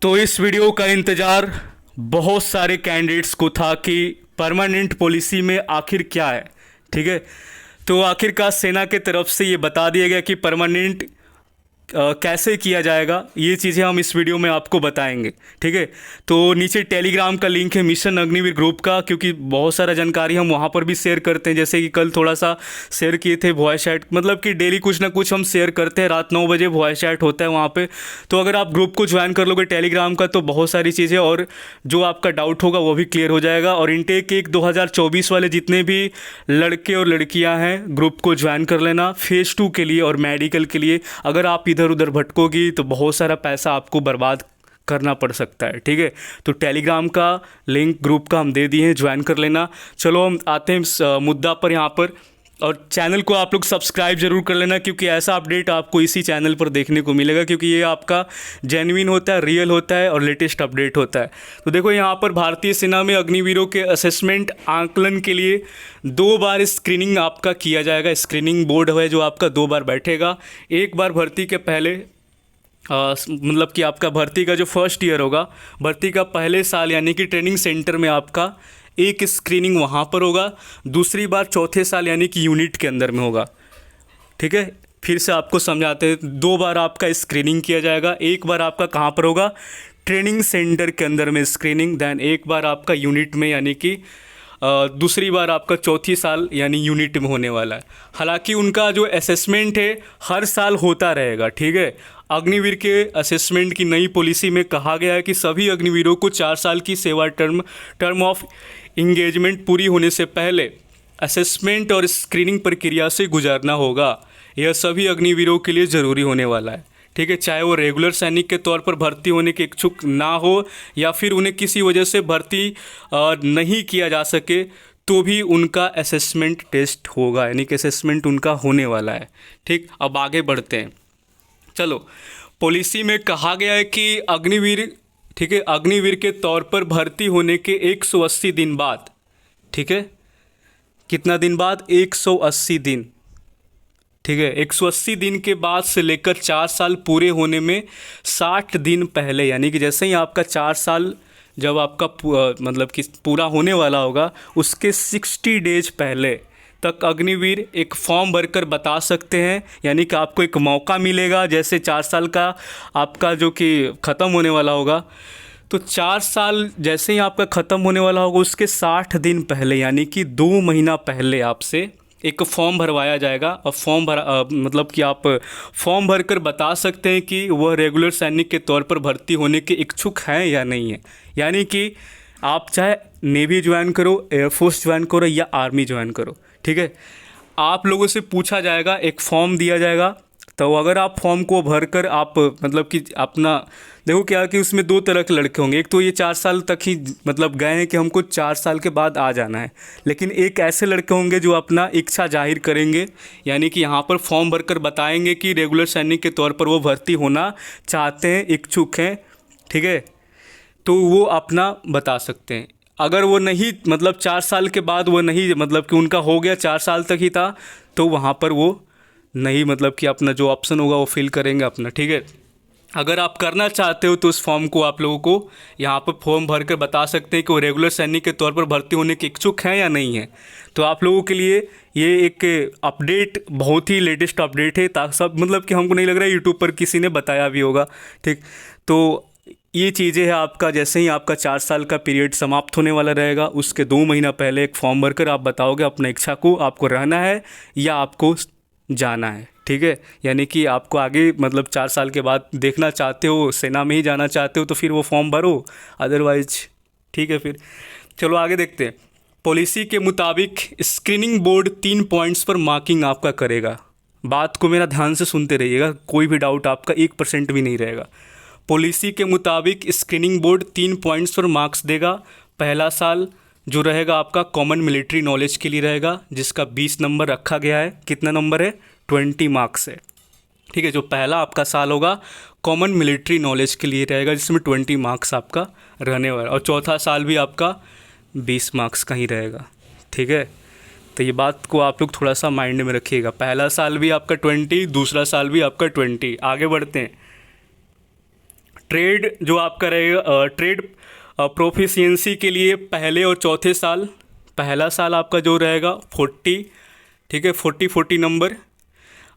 तो इस वीडियो का इंतज़ार बहुत सारे कैंडिडेट्स को था कि परमानेंट पॉलिसी में आखिर क्या है। ठीक है, तो आखिरकार सेना के तरफ से ये बता दिया गया कि परमानेंट कैसे किया जाएगा, ये चीज़ें हम इस वीडियो में आपको बताएंगे। ठीक है, तो नीचे टेलीग्राम का लिंक है मिशन अग्निवीर ग्रुप का, क्योंकि बहुत सारा जानकारी हम वहाँ पर भी शेयर करते हैं। जैसे कि कल थोड़ा सा शेयर किए थे वॉइस चैट, मतलब कि डेली कुछ ना कुछ हम शेयर करते हैं। रात 9 बजे वॉइस चैट होता है वहाँ पे। तो अगर आप ग्रुप को ज्वाइन कर लोगे टेलीग्राम का तो बहुत सारी चीज़ें और जो आपका डाउट होगा वो भी क्लियर हो जाएगा। और इनटेक 2024 वाले जितने भी लड़के और लड़कियाँ हैं ग्रुप को ज्वाइन कर लेना फेज़ 2 के लिए और मेडिकल के लिए। अगर आप इधर उधर भटकोगी तो बहुत सारा पैसा आपको बर्बाद करना पड़ सकता है। ठीक है, तो टेलीग्राम का लिंक ग्रुप का हम दे दिए हैं, ज्वाइन कर लेना। चलो हम आते हैं इस मुद्दा पर यहाँ पर। और चैनल को आप लोग सब्सक्राइब जरूर कर लेना, क्योंकि ऐसा अपडेट आपको इसी चैनल पर देखने को मिलेगा, क्योंकि ये आपका जेन्युइन होता है, रियल होता है और लेटेस्ट अपडेट होता है। तो देखो यहाँ पर भारतीय सेना में अग्निवीरों के असेसमेंट आंकलन के लिए 2 बार स्क्रीनिंग आपका किया जाएगा। स्क्रीनिंग बोर्ड है जो आपका 2 बार बैठेगा। एक बार भर्ती के पहले मतलब कि आपका भर्ती का जो फर्स्ट ईयर होगा, भर्ती का पहले साल यानी कि ट्रेनिंग सेंटर में आपका एक स्क्रीनिंग वहाँ पर होगा। दूसरी बार चौथे साल यानी कि यूनिट के अंदर में होगा। ठीक है, फिर से आपको समझाते हैं। 2 बार आपका स्क्रीनिंग किया जाएगा। एक बार आपका कहाँ पर होगा, ट्रेनिंग सेंटर के अंदर में स्क्रीनिंग, दैन एक बार आपका यूनिट में, यानी कि दूसरी बार आपका चौथी साल यानी यूनिट में होने वाला है। हालांकि उनका जो असेसमेंट है हर साल होता रहेगा। ठीक है, अग्निवीर के असेसमेंट की नई पॉलिसी में कहा गया है कि सभी अग्निवीरों को 4 साल की सेवा टर्म ऑफ इंगेजमेंट पूरी होने से पहले असेसमेंट और स्क्रीनिंग प्रक्रिया से गुजरना होगा। यह सभी अग्निवीरों के लिए ज़रूरी होने वाला है। ठीक है, चाहे वो रेगुलर सैनिक के तौर पर भर्ती होने के इच्छुक ना हो या फिर उन्हें किसी वजह से भर्ती नहीं किया जा सके, तो भी उनका असेसमेंट टेस्ट होगा, यानी कि असेसमेंट उनका होने वाला है। ठीक, अब आगे बढ़ते हैं। चलो, पॉलिसी में कहा गया है कि अग्निवीर, ठीक है, अग्निवीर के तौर पर भर्ती होने के 180 दिन बाद, ठीक है, कितना दिन बाद, 180 दिन। ठीक है, 180 दिन के बाद से लेकर 4 साल पूरे होने में 60 दिन पहले, यानी कि जैसे ही आपका 4 साल जब आपका मतलब कि पूरा होने वाला होगा, उसके 60 डेज पहले तक अग्निवीर एक फॉर्म भरकर बता सकते हैं। यानी कि आपको एक मौका मिलेगा। जैसे 4 साल का आपका जो कि ख़त्म होने वाला होगा, तो 4 साल जैसे ही आपका ख़त्म होने वाला होगा उसके 60 दिन पहले, यानी कि 2 महीना पहले आपसे एक फॉर्म भरवाया जाएगा। और फॉर्म मतलब कि आप फॉर्म भरकर बता सकते हैं कि वह रेगुलर सैनिक के तौर पर भर्ती होने के इच्छुक हैं या नहीं है। यानी कि आप चाहे नेवी ज्वाइन करो, एयरफोर्स ज्वाइन करो या आर्मी ज्वाइन करो, ठीक है, आप लोगों से पूछा जाएगा, एक फॉर्म दिया जाएगा। तो अगर आप फॉर्म को भरकर आप मतलब कि अपना देखो क्या कि उसमें 2 तरह के लड़के होंगे। एक तो ये 4 साल तक ही मतलब गए हैं कि हमको 4 साल के बाद आ जाना है, लेकिन एक ऐसे लड़के होंगे जो अपना इच्छा जाहिर करेंगे, यानी कि यहाँ पर फॉर्म भरकर बताएंगे कि रेगुलर सैनिक के तौर पर वो भर्ती होना चाहते हैं, इच्छुक हैं। ठीक है, तो वो अपना बता सकते हैं। अगर वो नहीं, मतलब 4 साल के बाद वो नहीं, मतलब कि उनका हो गया 4 साल तक ही था, तो वहाँ पर वो नहीं, मतलब कि अपना जो ऑप्शन होगा वो फिल करेंगे अपना। ठीक है, अगर आप करना चाहते हो तो उस फॉर्म को आप लोगों को यहाँ पर फॉर्म भर कर बता सकते हैं कि वो रेगुलर सैनिक के तौर पर भर्ती होने के इच्छुक हैं या नहीं है। तो आप लोगों के लिए ये एक अपडेट, बहुत ही लेटेस्ट अपडेट है, ताकि सब मतलब कि हमको नहीं लग रहा है यूट्यूब पर किसी ने बताया भी होगा। ठीक, तो ये चीज़ें हैं आपका। जैसे ही आपका 4 साल का पीरियड समाप्त होने वाला रहेगा, उसके 2 महीना पहले एक फॉर्म भरकर आप बताओगे अपना इच्छा को, आपको रहना है या आपको जाना है। ठीक है, यानी कि आपको आगे मतलब 4 साल के बाद देखना चाहते हो, सेना में ही जाना चाहते हो, तो फिर वो फॉर्म भरो, अदरवाइज ठीक है। फिर चलो आगे देखते हैं। पॉलिसी के मुताबिक स्क्रीनिंग बोर्ड 3 पॉइंट्स पर मार्किंग आपका करेगा। बात को मेरा ध्यान से सुनते रहिएगा, कोई भी डाउट आपका 1% भी नहीं रहेगा। पॉलिसी के मुताबिक स्क्रीनिंग बोर्ड 3 पॉइंट्स पर मार्क्स देगा। पहला साल जो रहेगा आपका कॉमन मिलिट्री नॉलेज के लिए रहेगा, जिसका 20 नंबर रखा गया है। कितना नंबर है, 20 मार्क्स है। ठीक है, जो पहला आपका साल होगा कॉमन मिलिट्री नॉलेज के लिए रहेगा, जिसमें 20 मार्क्स आपका रहने वाला, और चौथा साल भी आपका 20 मार्क्स का ही रहेगा। ठीक है, तो ये बात को आप लोग थोड़ा सा माइंड में रखिएगा। पहला साल भी आपका 20, दूसरा साल भी आपका 20। आगे बढ़ते हैं। ट्रेड जो आपका रहेगा, ट्रेड प्रोफिशिएंसी के लिए पहले और चौथे साल, पहला साल आपका जो रहेगा 40, ठीक है, 40 नंबर,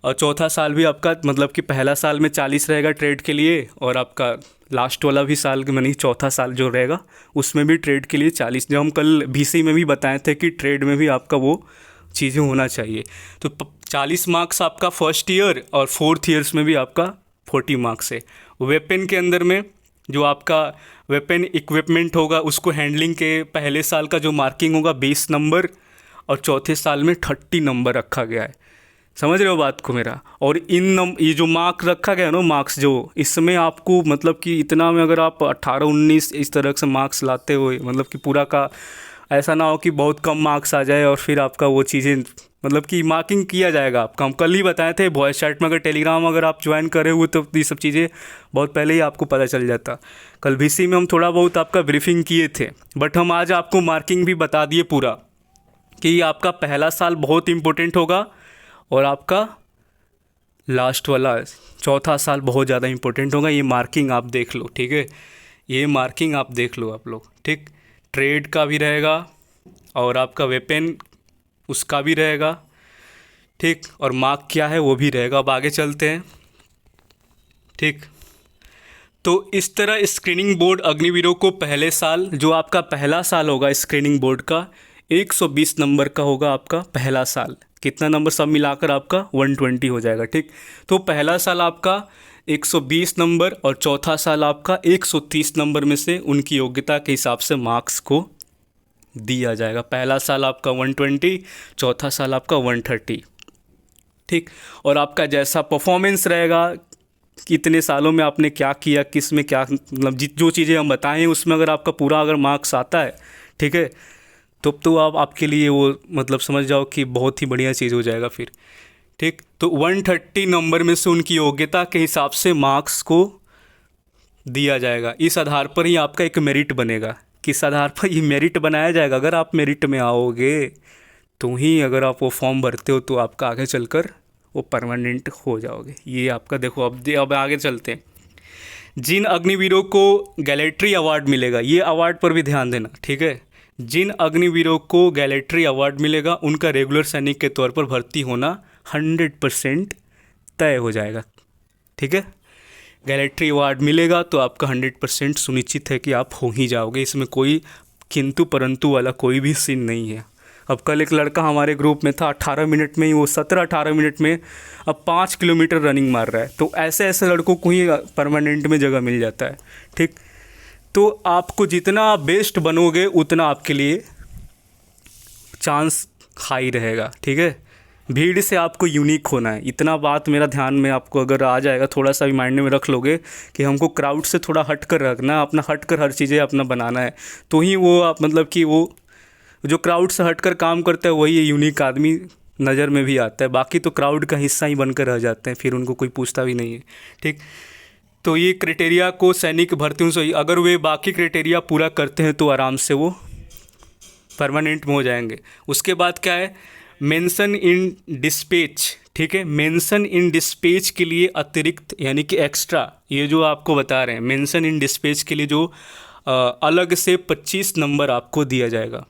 और चौथा साल भी आपका मतलब कि पहला साल में 40 रहेगा ट्रेड के लिए, और आपका लास्ट वाला भी साल यानी चौथा साल जो रहेगा उसमें भी ट्रेड के लिए 40। जो हम कल बीसी में भी बताए थे कि ट्रेड में भी आपका वो चीज़ें होना चाहिए। तो 40 मार्क्स आपका फर्स्ट ईयर, और फोर्थ ईयर्स में भी आपका 40 मार्क्स है। वेपन के अंदर में जो आपका वेपन इक्विपमेंट होगा उसको हैंडलिंग के पहले साल का जो मार्किंग होगा 20 नंबर, और चौथे साल में 30 नंबर रखा गया है। समझ रहे हो बात को मेरा? और ये जो मार्क रखा गया है ना, मार्क्स जो इसमें आपको मतलब कि इतना में अगर आप 18-19 इस तरह से मार्क्स लाते हो, मतलब कि पूरा का ऐसा ना हो कि बहुत कम मार्क्स आ जाए और फिर आपका वो चीज़ें मतलब कि मार्किंग किया जाएगा आपका। हम कल ही बताए थे वॉइस चैट में, अगर टेलीग्राम अगर आप ज्वाइन करे हुए तो ये सब चीज़ें बहुत पहले ही आपको पता चल जाता। कल बीसी में हम थोड़ा बहुत आपका ब्रीफिंग किए थे, बट हम आज आपको मार्किंग भी बता दिए पूरा कि आपका पहला साल बहुत इम्पोर्टेंट होगा, और आपका लास्ट वाला चौथा साल बहुत ज़्यादा इम्पोर्टेंट होगा। ये मार्किंग आप देख लो, ठीक है, ये मार्किंग आप देख लो आप लोग, ठीक। ट्रेड का भी रहेगा और आपका वेपन उसका भी रहेगा, ठीक, और मार्क क्या है वो भी रहेगा। अब आगे चलते हैं, ठीक। तो इस तरह स्क्रीनिंग बोर्ड अग्निवीरों को पहले साल, जो आपका पहला साल होगा स्क्रीनिंग बोर्ड का, 120 नंबर का होगा आपका पहला साल। कितना नंबर सब मिलाकर आपका 120 हो जाएगा, ठीक। तो पहला साल आपका 120 नंबर और चौथा साल आपका 130 नंबर में से उनकी योग्यता के हिसाब से मार्क्स को दिया जाएगा। पहला साल आपका 120, चौथा साल आपका 130, ठीक। और आपका जैसा परफॉर्मेंस रहेगा, कितने सालों में आपने क्या किया, किस में क्या, मतलब जो चीज़ें हम बताएं उसमें अगर आपका पूरा अगर मार्क्स आता है, ठीक है, तो आप आपके लिए वो मतलब समझ जाओ कि बहुत ही बढ़िया चीज़ हो जाएगा फिर, ठीक। तो 130 नंबर में से उनकी योग्यता के हिसाब से मार्क्स को दिया जाएगा। इस आधार पर ही आपका एक मेरिट बनेगा। किस आधार पर ये मेरिट बनाया जाएगा? अगर आप मेरिट में आओगे तो ही, अगर आप वो फॉर्म भरते हो तो आपका आगे चलकर वो परमानेंट हो जाओगे। ये आपका देखो, अब आगे चलते हैं। जिन अग्निवीरों को गैलेट्री अवार्ड मिलेगा, ये अवार्ड पर भी ध्यान देना, ठीक है। जिन अग्निवीरों को गैलेट्री अवार्ड मिलेगा उनका रेगुलर सैनिक के तौर पर भर्ती होना 100% तय हो जाएगा, ठीक है। गैलेट्री अवार्ड मिलेगा तो आपका 100% सुनिश्चित है कि आप हो ही जाओगे। इसमें कोई किंतु परंतु वाला कोई भी सीन नहीं है। अब कल एक लड़का हमारे ग्रुप में था, 18 मिनट में ही वो 17-18 मिनट में अब 5 किलोमीटर रनिंग मार रहा है। तो ऐसे ऐसे लड़कों को ही परमानेंट में जगह मिल जाता है, ठीक। तो आपको जितना बेस्ट बनोगे उतना आपके लिए चांस हाई रहेगा, ठीक है। भीड़ से आपको यूनिक होना है, इतना बात मेरा ध्यान में आपको अगर आ जाएगा, थोड़ा सा भी माइंड में रख लोगे कि हमको क्राउड से थोड़ा हट कर रखना, अपना हट कर हर चीज़ें अपना बनाना है, तो ही वो आप मतलब कि वो जो क्राउड से हटकर काम करता है वही यूनिक आदमी नज़र में भी आता है। बाकी तो क्राउड का हिस्सा ही बनकर रह जाते हैं, फिर उनको कोई पूछता भी नहीं है, ठीक। तो ये क्राइटेरिया को सैनिक भर्तियों से, अगर वे बाकी क्राइटेरिया पूरा करते हैं तो आराम से वो परमानेंट में हो जाएंगे। उसके बाद क्या है, मेंशन इन डिस्पैच, ठीक है। मेंशन इन डिस्पैच के लिए अतिरिक्त यानी कि एक्स्ट्रा, ये जो आपको बता रहे हैं, मेंशन इन डिस्पैच के लिए जो अलग से 25 नंबर आपको दिया जाएगा,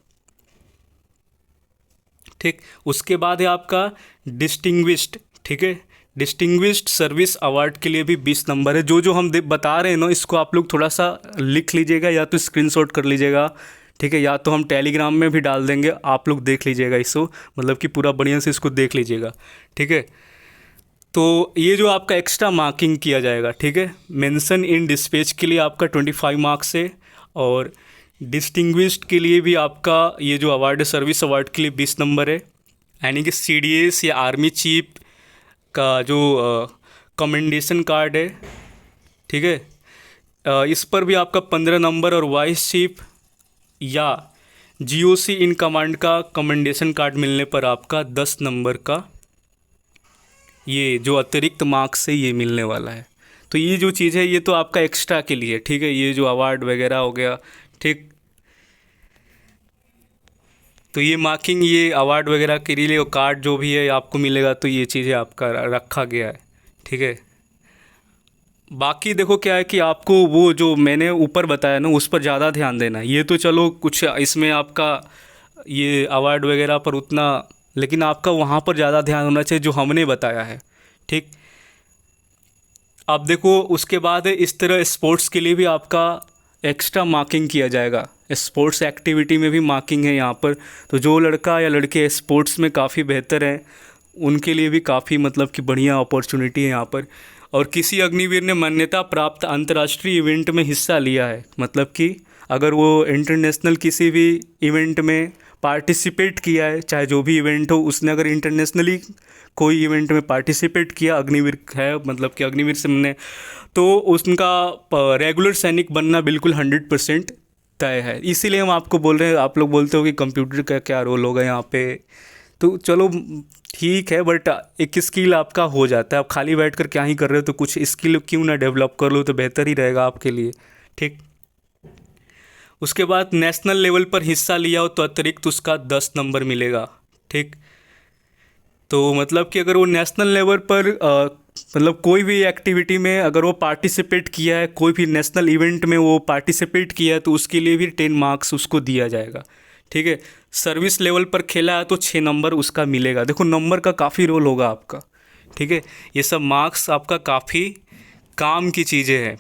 ठीक। उसके बाद है आपका डिस्टिंग्विश्ड, ठीक है। डिस्टिंग्विश्ड सर्विस अवार्ड के लिए भी 20 नंबर है। जो जो हम बता रहे हैं ना, इसको आप लोग थोड़ा सा लिख लीजिएगा या तो स्क्रीनशॉट कर लीजिएगा, ठीक है, या तो हम टेलीग्राम में भी डाल देंगे, आप लोग देख लीजिएगा इसको, मतलब कि पूरा बढ़िया से इसको देख लीजिएगा, ठीक है। तो ये जो आपका एक्स्ट्रा मार्किंग किया जाएगा, ठीक है, मेंशन इन डिस्पैच के लिए आपका 25 मार्क्स है, और डिस्टिंग्विश्ड के लिए भी आपका ये जो अवार्ड है सर्विस अवार्ड के लिए 20 नंबर है। यानी कि CDS या आर्मी चीफ का जो कमेंडेशन कार्ड है, ठीक है, इस पर भी आपका 15 नंबर, और वाइस चीफ या GOC इन कमांड का कमेंडेशन कार्ड मिलने पर आपका 10 नंबर का ये जो अतिरिक्त मार्क्स है ये मिलने वाला है। तो ये जो चीज़ है ये तो आपका एक्स्ट्रा के लिए, ठीक है, ये जो अवार्ड वगैरह हो गया, ठीक। तो ये मार्किंग, ये अवार्ड वगैरह के लिए कार्ड जो भी है आपको मिलेगा, तो ये चीज़ें आपका रखा गया है, ठीक है। बाकी देखो क्या है कि आपको वो जो मैंने ऊपर बताया ना उस पर ज़्यादा ध्यान देना है। ये तो चलो कुछ इसमें आपका ये अवार्ड वगैरह पर उतना, लेकिन आपका वहाँ पर ज़्यादा ध्यान होना चाहिए जो हमने बताया है। ठीक। अब देखो उसके बाद है इस तरह स्पोर्ट्स के लिए भी आपका एक्स्ट्रा मार्किंग किया जाएगा। स्पोर्ट्स एक्टिविटी में भी मार्किंग है यहाँ पर। तो जो लड़का या लड़के स्पोर्ट्स में काफ़ी बेहतर हैं उनके लिए भी काफ़ी मतलब कि बढ़िया अपॉर्चुनिटी है यहाँ पर। और किसी अग्निवीर ने मान्यता प्राप्त अंतर्राष्ट्रीय इवेंट में हिस्सा लिया है, मतलब कि अगर वो इंटरनेशनल किसी भी इवेंट में पार्टिसिपेट किया है, चाहे जो भी इवेंट हो, उसने अगर इंटरनेशनली कोई इवेंट में पार्टिसिपेट किया, अग्निवीर है मतलब कि अग्निवीर से हमने, तो उसका रेगुलर सैनिक बनना बिल्कुल 100% तय है। इसीलिए हम आपको बोल रहे हैं। आप लोग बोलते हो कि कंप्यूटर का क्या रोल होगा यहाँ पे, तो चलो ठीक है, बट एक स्किल आपका हो जाता है। आप खाली बैठ कर क्या ही कर रहे हो, तो कुछ स्किल क्यों ना डेवलप कर लो, तो बेहतर ही रहेगा आपके लिए। ठीक। उसके बाद नेशनल लेवल पर हिस्सा लिया हो तो अतिरिक्त उसका 10 नंबर मिलेगा। ठीक। तो मतलब कि अगर वो नेशनल लेवल पर मतलब कोई भी एक्टिविटी में अगर वो पार्टिसिपेट किया है, कोई भी नेशनल इवेंट में वो पार्टिसिपेट किया है, तो उसके लिए भी 10 मार्क्स उसको दिया जाएगा। ठीक है। सर्विस लेवल पर खेला है तो 6 नंबर उसका मिलेगा। देखो नंबर का काफ़ी रोल होगा आपका। ठीक है। ये सब मार्क्स आपका काफ़ी काम की चीज़ें हैं,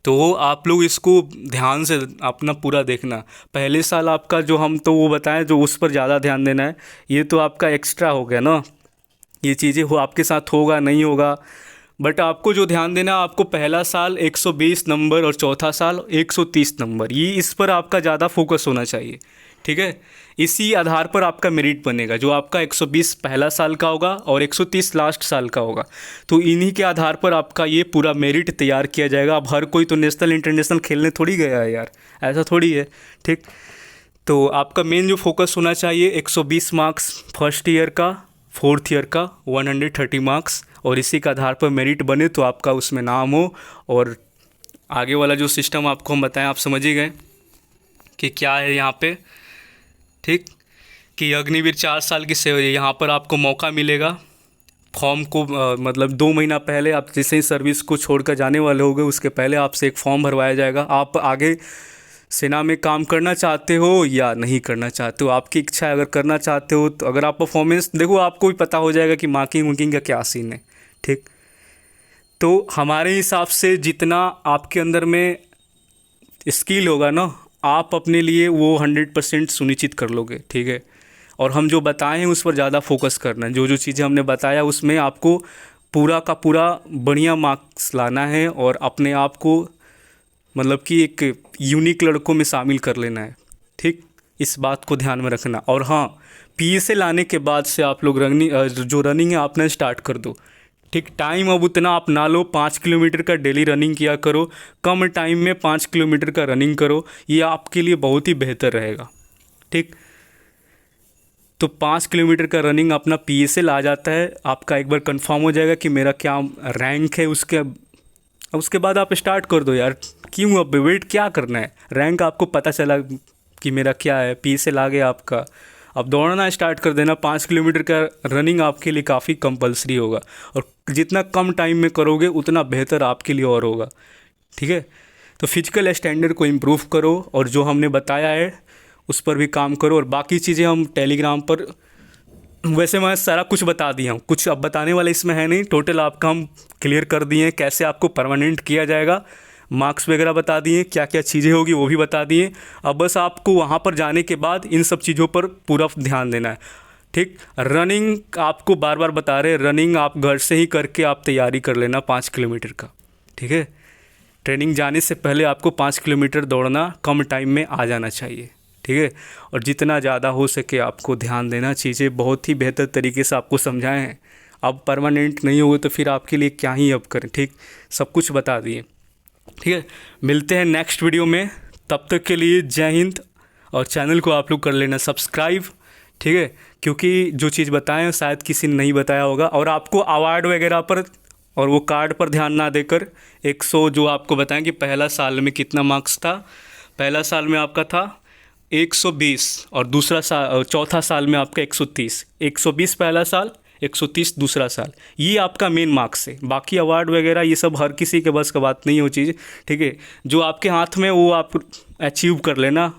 तो आप लोग इसको ध्यान से अपना पूरा देखना। पहले साल आपका जो हम तो वो बताएं जो उस पर ज़्यादा ध्यान देना है, ये तो आपका एक्स्ट्रा हो गया ना। ये चीज़ें हो आपके साथ होगा नहीं होगा, बट आपको जो ध्यान देना, आपको पहला साल 120 नंबर और चौथा साल 130 नंबर, ये इस पर आपका ज़्यादा फोकस होना चाहिए। ठीक है। इसी आधार पर आपका मेरिट बनेगा। जो आपका 120 पहला साल का होगा और 130 लास्ट साल का होगा, तो इन्हीं के आधार पर आपका ये पूरा मेरिट तैयार किया जाएगा। अब हर कोई तो नेशनल इंटरनेशनल खेलने थोड़ी गया है यार, ऐसा थोड़ी है। ठीक। तो आपका मेन जो फोकस होना चाहिए 120 मार्क्स फर्स्ट ईयर का, फोर्थ ईयर का 130 मार्क्स, और इसी के आधार पर मेरिट बने तो आपका उसमें नाम हो। और आगे वाला जो सिस्टम आपको हम बताएं, आप समझ ही गए कि क्या है यहाँ पे। ठीक। कि अग्निवीर 4 साल की सेवा, यहाँ पर आपको मौका मिलेगा फॉर्म को मतलब 2 महीना पहले, आप जैसे ही सर्विस को छोड़कर जाने वाले होगे उसके पहले आपसे एक फॉर्म भरवाया जाएगा। आप आगे सेना में काम करना चाहते हो या नहीं करना चाहते हो, आपकी इच्छा है। अगर करना चाहते हो तो अगर आप परफॉर्मेंस देखो, आपको भी पता हो जाएगा कि मार्किंग वुकिंग का क्या सीन है। ठीक। तो हमारे हिसाब से जितना आपके अंदर में स्किल होगा ना, आप अपने लिए वो 100% सुनिश्चित कर लोगे। ठीक है। और हम जो बताए हैं उस पर ज़्यादा फोकस करना है। जो जो चीज़ें हमने बताया उसमें आपको पूरा का पूरा बढ़िया मार्क्स लाना है और अपने आप को मतलब कि एक यूनिक लड़कों में शामिल कर लेना है। ठीक। इस बात को ध्यान में रखना। और हाँ, पीएसए लाने के बाद से आप लोग जो रनिंग है आपने स्टार्ट कर दो। ठीक। टाइम अब उतना आप ना लो, 5 किलोमीटर का डेली रनिंग किया करो। कम टाइम में 5 किलोमीटर का रनिंग करो, ये आपके लिए बहुत ही बेहतर रहेगा। ठीक। तो 5 किलोमीटर का रनिंग अपना पीएसएल आ जाता है, आपका एक बार कंफर्म हो जाएगा कि मेरा क्या रैंक है। उसके बाद आप स्टार्ट कर दो यार। क्यों अब वेट क्या करना है, रैंक आपको पता चला कि मेरा क्या है, पीएसएल आ गया आपका। अब दौड़ना स्टार्ट कर देना। 5 किलोमीटर का रनिंग आपके लिए काफ़ी कंपलसरी होगा, और जितना कम टाइम में करोगे उतना बेहतर आपके लिए और होगा। ठीक है। तो फिजिकल स्टैंडर्ड को इम्प्रूव करो, और जो हमने बताया है उस पर भी काम करो। और बाकी चीज़ें हम टेलीग्राम पर, वैसे मैं सारा कुछ बता दिया हूँ, कुछ अब बताने वाला इसमें है नहीं। टोटल आपका हम क्लियर कर दिए हैं कैसे आपको परमानेंट किया जाएगा, मार्क्स वगैरह बता दिए, क्या क्या चीज़ें होगी वो भी बता दिए। अब बस आपको वहाँ पर जाने के बाद इन सब चीज़ों पर पूरा ध्यान देना है। ठीक। रनिंग आपको बार बार बता रहे, रनिंग आप घर से ही करके आप तैयारी कर लेना 5 किलोमीटर का। ठीक है। ट्रेनिंग जाने से पहले आपको 5 किलोमीटर दौड़ना कम टाइम में आ जाना चाहिए। ठीक है। और जितना ज़्यादा हो सके आपको ध्यान देना, चीज़ें बहुत ही बेहतर तरीके से आपको समझाएं हैं। अब परमानेंट नहीं होगे तो फिर आपके लिए क्या ही अब करें। ठीक। सब कुछ बता दिए। ठीक है। मिलते हैं नेक्स्ट वीडियो में, तब तक के लिए जय हिंद। और चैनल को आप लोग कर लेना सब्सक्राइब। ठीक है। क्योंकि जो चीज़ बताएं शायद किसी ने नहीं बताया होगा। और आपको अवार्ड वगैरह पर और वो कार्ड पर ध्यान ना देकर 100 जो आपको बताएं कि पहला साल में कितना मार्क्स था, पहला साल में आपका था 120 और दूसरा साल चौथा साल में आपका 130। 120 पहला साल, 130 दूसरा साल, ये आपका मेन मार्क्स है। बाकी अवार्ड वगैरह ये सब हर किसी के बस का बात नहीं है वो चीज़, ठीक है। जो आपके हाथ में वो आप अचीव कर लेना,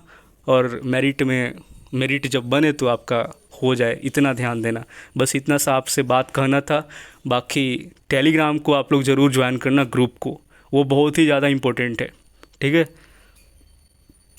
और मेरिट जब बने तो आपका हो जाए, इतना ध्यान देना। बस इतना सा आपसे बात कहना था। बाकी टेलीग्राम को आप लोग ज़रूर ज्वाइन करना, ग्रुप को, वो बहुत ही ज़्यादा इम्पोर्टेंट है, ठीक है।